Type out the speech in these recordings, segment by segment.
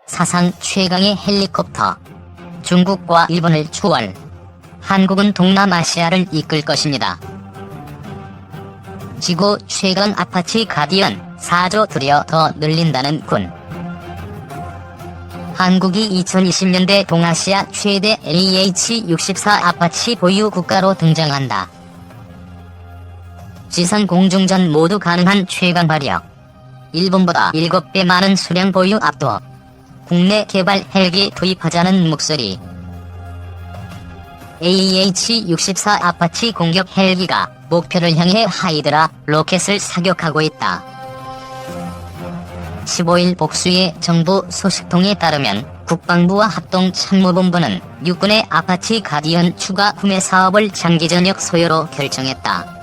사상 최강의 헬리콥터. 중국과 일본을 추월. 한국은 동남아시아를 이끌 것입니다. 지구 최강 아파치 가디언 4조 들여 더 늘린다는 군. 한국이 2020년대 동아시아 최대 AH-64 아파치 보유 국가로 등장한다. 지상 공중전 모두 가능한 최강 발력. 일본보다 7배 많은 수량 보유 압도. 국내 개발 헬기 투입하자는 목소리. AH-64 아파치 공격 헬기가 목표를 향해 하이드라 로켓을 사격하고 있다. 15일 복수의 정부 소식통에 따르면 국방부와 합동참모본부는 육군의 아파치 가디언 추가 구매 사업을 장기 전역 소요로 결정했다.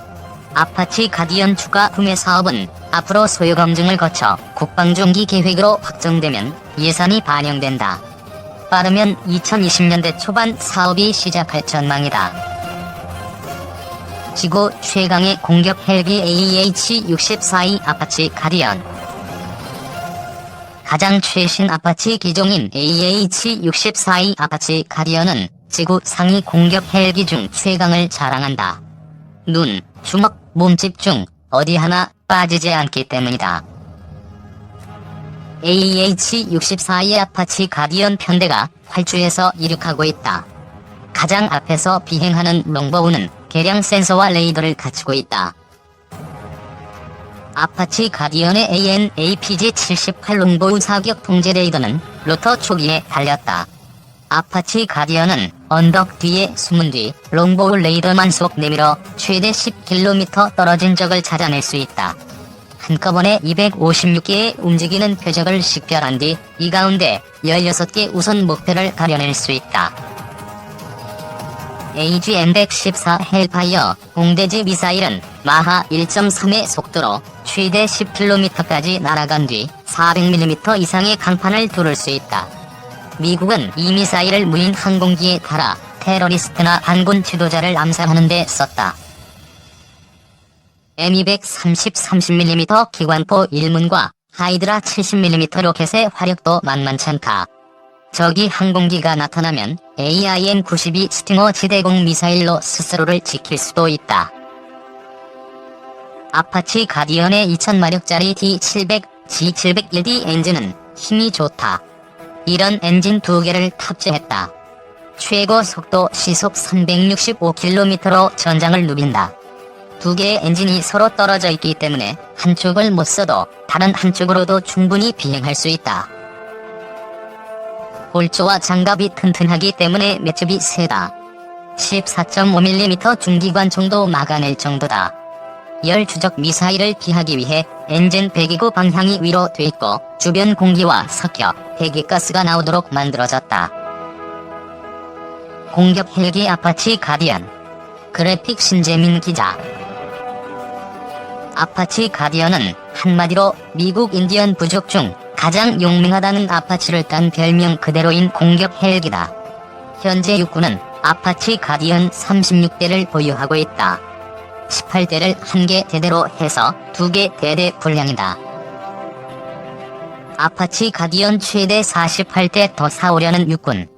아파치 가디언 추가 구매 사업은 앞으로 소요 검증을 거쳐 국방중기 계획으로 확정되면 예산이 반영된다. 빠르면 2020년대 초반 사업이 시작할 전망이다. 지구 최강의 공격 헬기 AH-64E 아파치 가디언. 가장 최신 아파치 기종인 AH-64E 아파치 가디언은 지구 상위 공격 헬기 중 최강을 자랑한다. 눈, 주먹, 몸집 중 어디 하나 빠지지 않기 때문이다. AH-64E 아파치 가디언 편대가 활주에서 이륙하고 있다. 가장 앞에서 비행하는 롱보우는 개량 센서와 레이더를 갖추고 있다. 아파치 가디언의 AN/APG-78 롱보우 사격 통제 레이더는 로터 초기에 달렸다. 아파치 가디언은 언덕 뒤에 숨은 뒤 롱보우 레이더만 쏙 내밀어 최대 10km 떨어진 적을 찾아낼 수 있다. 한꺼번에 256개의 움직이는 표적을 식별한 뒤 이 가운데 16개 우선 목표를 가려낼 수 있다. AGM-114 헬파이어 공대지 미사일은 마하 1.3의 속도로 최대 10km까지 날아간 뒤 400mm 이상의 강판을 두를 수 있다. 미국은 이 미사일을 무인 항공기에 달아 테러리스트나 반군 지도자를 암살하는 데 썼다. M230 30mm 기관포 1문과 하이드라 70mm 로켓의 화력도 만만찮다. 적이 항공기가 나타나면 AIM-92 스팅어 지대공 미사일로 스스로를 지킬 수도 있다. 아파치 가디언의 2000마력짜리 D700, G701D 엔진은 힘이 좋다. 이런 엔진 2개를 탑재했다. 최고 속도 시속 365km로 전장을 누빈다. 2개의 엔진이 서로 떨어져 있기 때문에 한쪽을 못 써도 다른 한쪽으로도 충분히 비행할 수 있다. 볼조와 장갑이 튼튼하기 때문에 매듭이 세다. 14.5mm 중기관 정도 막아낼 정도다. 열 추적 미사일을 피하기 위해 엔진 배기구 방향이 위로 돼 있고 주변 공기와 섞여 배기가스가 나오도록 만들어졌다. 공격 헬기 아파치 가디언. 그래픽 신재민 기자. 아파치 가디언은 한마디로 미국 인디언 부족 중 가장 용맹하다는 아파치를 딴 별명 그대로인 공격 헬기다. 현재 육군은 아파치 가디언 36대를 보유하고 있다. 18대를 1개 대대로 해서 2개 대대 분량이다. 아파치 가디언 최대 48대 더 사오려는 육군.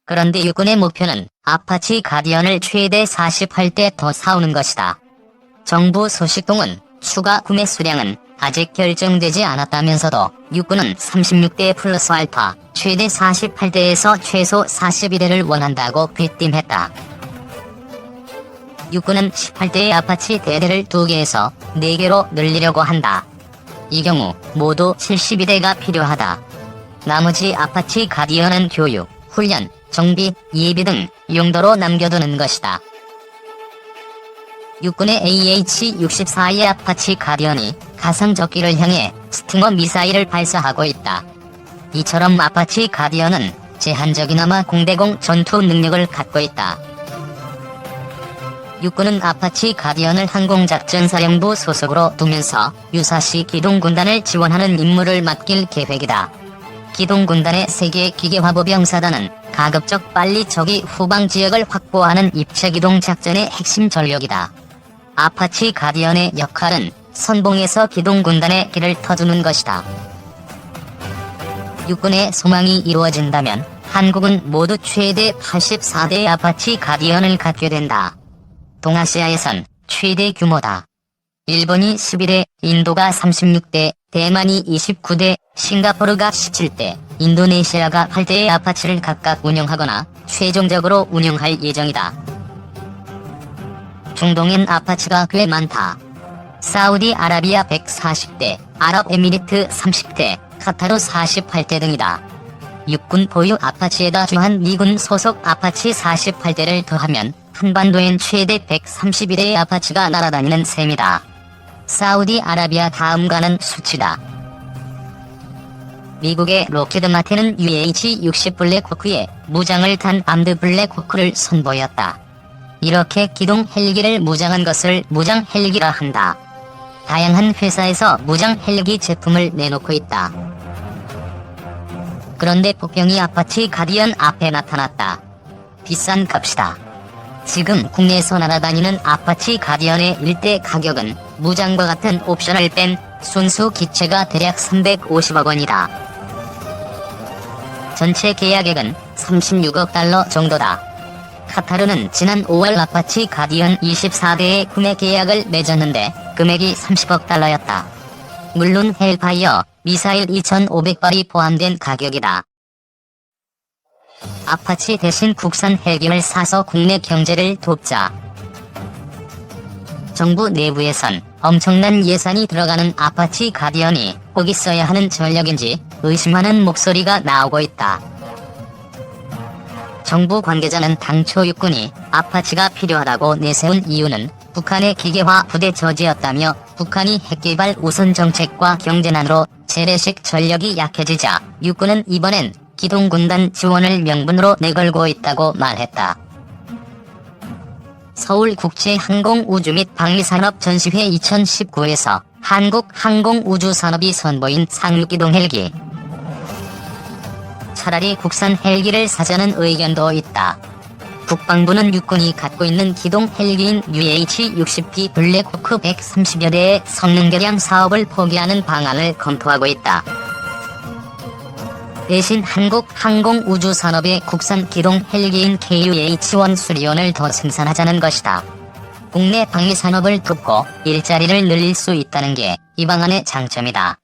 그런데 육군의 목표는 아파치 가디언을 최대 48대 더 사오는 것이다. 정부 소식통은 추가 구매 수량은 아직 결정되지 않았다면서도 육군은 36대 플러스 알파, 최대 48대에서 최소 42대를 원한다고 귀띔했다. 육군은 18대의 아파치 대대를 2개에서 4개로 늘리려고 한다. 이 경우 모두 72대가 필요하다. 나머지 아파치 가디언은 교육, 훈련, 정비, 예비 등 용도로 남겨두는 것이다. 육군의 AH-64E 아파치 가디언이 가상적기를 향해 스팅어 미사일을 발사하고 있다. 이처럼 아파치 가디언은 제한적이나마 공대공 전투 능력을 갖고 있다. 육군은 아파치 가디언을 항공작전사령부 소속으로 두면서 유사시 기동군단을 지원하는 임무를 맡길 계획이다. 기동군단의 세계 기계화보병사단은 가급적 빨리 적이 후방 지역을 확보하는 입체기동 작전의 핵심 전력이다. 아파치 가디언의 역할은 선봉에서 기동군단의 길을 터주는 것이다. 육군의 소망이 이루어진다면 한국은 모두 최대 84대의 아파치 가디언을 갖게 된다. 동아시아에선 최대 규모다. 일본이 11대, 인도가 36대, 대만이 29대, 싱가포르가 17대, 인도네시아가 8대의 아파치를 각각 운영하거나 최종적으로 운영할 예정이다. 중동엔 아파치가 꽤 많다. 사우디아라비아 140대, 아랍에미리트 30대, 카타르 48대 등이다. 육군 보유 아파치에다 주한 미군 소속 아파치 48대를 더하면 한반도엔 최대 131대의 아파치가 날아다니는 셈이다. 사우디아라비아 다음가는 수치다. 미국의 록히드 마틴은 UH-60 블랙호크에 무장을 탄 암드 블랙호크를 선보였다. 이렇게 기동 헬기를 무장한 것을 무장 헬기라 한다. 다양한 회사에서 무장 헬기 제품을 내놓고 있다. 그런데 폭병이 아파치 가디언 앞에 나타났다. 비싼 값이다. 지금 국내에서 날아다니는 아파치 가디언의 일대 가격은 무장과 같은 옵션을 뺀 순수 기체가 대략 350억 원이다. 전체 계약액은 36억 달러 정도다. 카타르는 지난 5월 아파치 가디언 24대의 구매 계약을 맺었는데 금액이 30억 달러였다. 물론 헬파이어 미사일 2,500발이 포함된 가격이다. 아파치 대신 국산 헬기를 사서 국내 경제를 돕자. 정부 내부에선 엄청난 예산이 들어가는 아파치 가디언이 꼭 있어야 하는 전력인지 의심하는 목소리가 나오고 있다. 정부 관계자는 당초 육군이 아파치가 필요하다고 내세운 이유는 북한의 기계화 부대 저지였다며 북한이 핵개발 우선 정책과 경제난으로 재래식 전력이 약해지자 육군은 이번엔 기동군단 지원을 명분으로 내걸고 있다고 말했다. 서울국제항공우주 및 방위산업 전시회 2019에서 한국 항공우주산업이 선보인 상륙기동 헬기. 차라리 국산 헬기를 사자는 의견도 있다. 국방부는 육군이 갖고 있는 기동 헬기인 UH-60B 블랙호크 130여 대의 성능 개량 사업을 포기하는 방안을 검토하고 있다. 대신 한국 항공우주산업의 국산 기동 헬기인 KUH-1 수리온을 더 생산하자는 것이다. 국내 방위산업을 돕고 일자리를 늘릴 수 있다는 게 이 방안의 장점이다.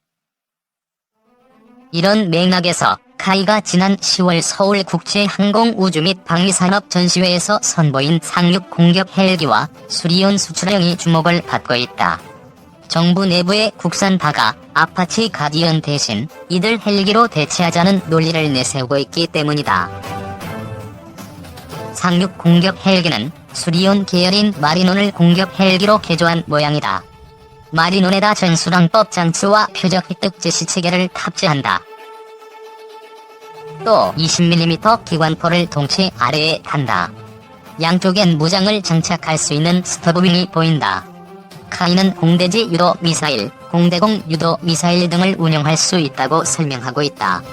이런 맥락에서 카이가 지난 10월 서울국제항공우주 및 방위산업 전시회에서 선보인 상륙 공격 헬기와 수리온 수출형이 주목을 받고 있다. 정부 내부의 국산파가 아파치 가디언 대신 이들 헬기로 대체하자는 논리를 내세우고 있기 때문이다. 상륙 공격 헬기는 수리온 계열인 마리논을 공격 헬기로 개조한 모양이다. 마리논에다 전술항법 장치와 표적 획득 제시 체계를 탑재한다. 또 20mm 기관포를 동체 아래에 단다. 양쪽엔 무장을 장착할 수 있는 스터브윙이 보인다. 카이는 공대지 유도 미사일, 공대공 유도 미사일 등을 운영할 수 있다고 설명하고 있다.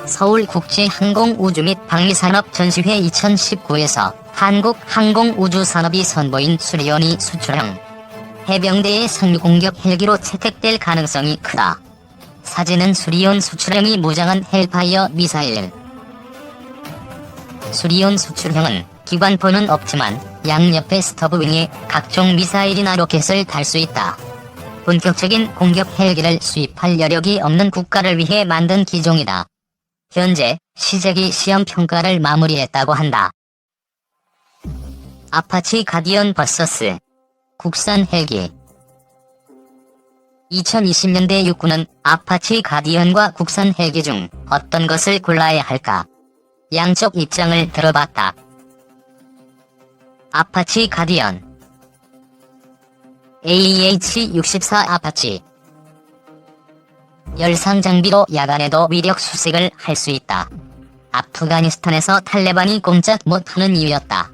서울국제항공우주 및 방위산업 전시회 2019에서 한국 항공우주산업이 선보인 수리온이 수출형 해병대의 상륙공격 헬기로 채택될 가능성이 크다. 사진은 수리온 수출형이 무장한 헬파이어 미사일. 수리온 수출형은 기관포는 없지만 양옆에 스터브윙에 각종 미사일이나 로켓을 달 수 있다. 본격적인 공격 헬기를 수입할 여력이 없는 국가를 위해 만든 기종이다. 현재 시제기 시험 평가를 마무리했다고 한다. 아파치 가디언 vs 국산 헬기. 2020년대 육군은 아파치 가디언과 국산 헬기 중 어떤 것을 골라야 할까? 양쪽 입장을 들어봤다. 아파치 가디언 AH-64 아파치. 열상 장비로 야간에도 위력 수색을 할 수 있다. 아프가니스탄에서 탈레반이 꼼짝 못하는 이유였다.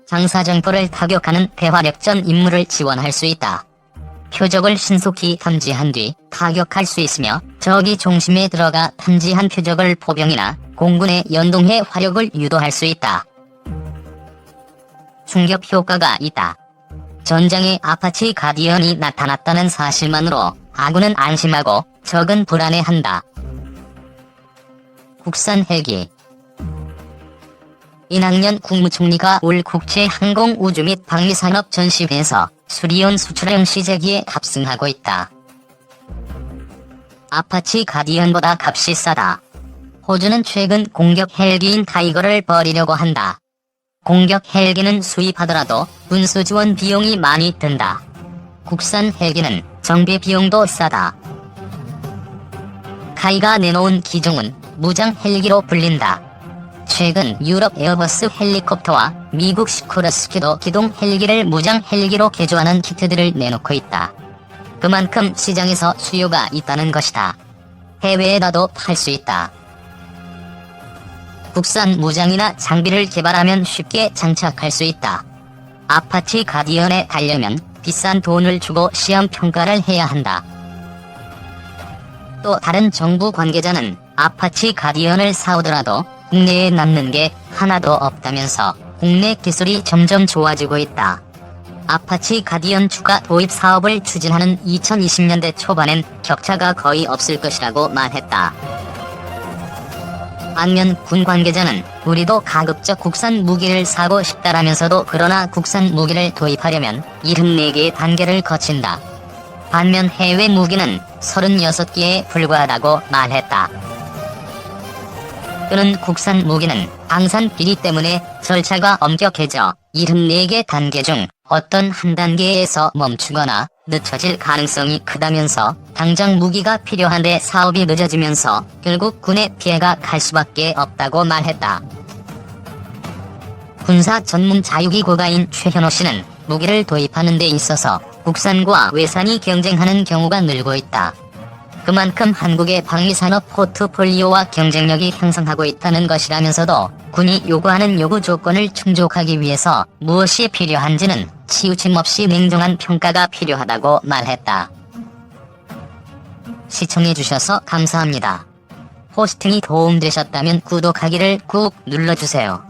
장사정포를 타격하는 대화력전 임무를 지원할 수 있다. 표적을 신속히 탐지한 뒤 타격할 수 있으며 적이 중심에 들어가 탐지한 표적을 포병이나 공군에 연동해 화력을 유도할 수 있다. 충격 효과가 있다. 전장에 아파치 가디언이 나타났다는 사실만으로 아군은 안심하고 적은 불안해한다. 국산 헬기. 이낙연 국무총리가 올 국제항공우주 및 방위산업 전시회에서 수리온 수출형 시제기에 탑승하고 있다. 아파치 가디언보다 값이 싸다. 호주는 최근 공격 헬기인 타이거를 버리려고 한다. 공격 헬기는 수입하더라도 군수 지원 비용이 많이 든다. 국산 헬기는 정비 비용도 싸다. 카이가 내놓은 기종은 무장 헬기로 불린다. 최근 유럽 에어버스 헬리콥터와 미국 시코르스키도 기동 헬기를 무장 헬기로 개조하는 키트들을 내놓고 있다. 그만큼 시장에서 수요가 있다는 것이다. 해외에다도 팔 수 있다. 국산 무장이나 장비를 개발하면 쉽게 장착할 수 있다. 아파치 가디언에 가려면 비싼 돈을 주고 시험 평가를 해야 한다. 또 다른 정부 관계자는 아파치 가디언을 사오더라도 국내에 남는 게 하나도 없다면서 국내 기술이 점점 좋아지고 있다. 아파치 가디언 추가 도입 사업을 추진하는 2020년대 초반엔 격차가 거의 없을 것이라고 말했다. 반면 군 관계자는 우리도 가급적 국산 무기를 사고 싶다라면서도 그러나 국산 무기를 도입하려면 74개의 단계를 거친다. 반면 해외 무기는 36개에 불과하다고 말했다. 그는 국산 무기는 방산 비리 때문에 절차가 엄격해져 74개 단계 중 어떤 한 단계에서 멈추거나 늦춰질 가능성이 크다면서 당장 무기가 필요한데 사업이 늦어지면서 결국 군에 피해가 갈 수밖에 없다고 말했다. 군사 전문 자유기고가인 최현호 씨는 무기를 도입하는 데 있어서 국산과 외산이 경쟁하는 경우가 늘고 있다. 그만큼 한국의 방위산업 포트폴리오와 경쟁력이 향상하고 있다는 것이라면서도 군이 요구하는 요구 조건을 충족하기 위해서 무엇이 필요한지는 치우침 없이 냉정한 평가가 필요하다고 말했다. 시청해주셔서 감사합니다. 호스팅이 도움되셨다면 구독하기를 꾹 눌러주세요.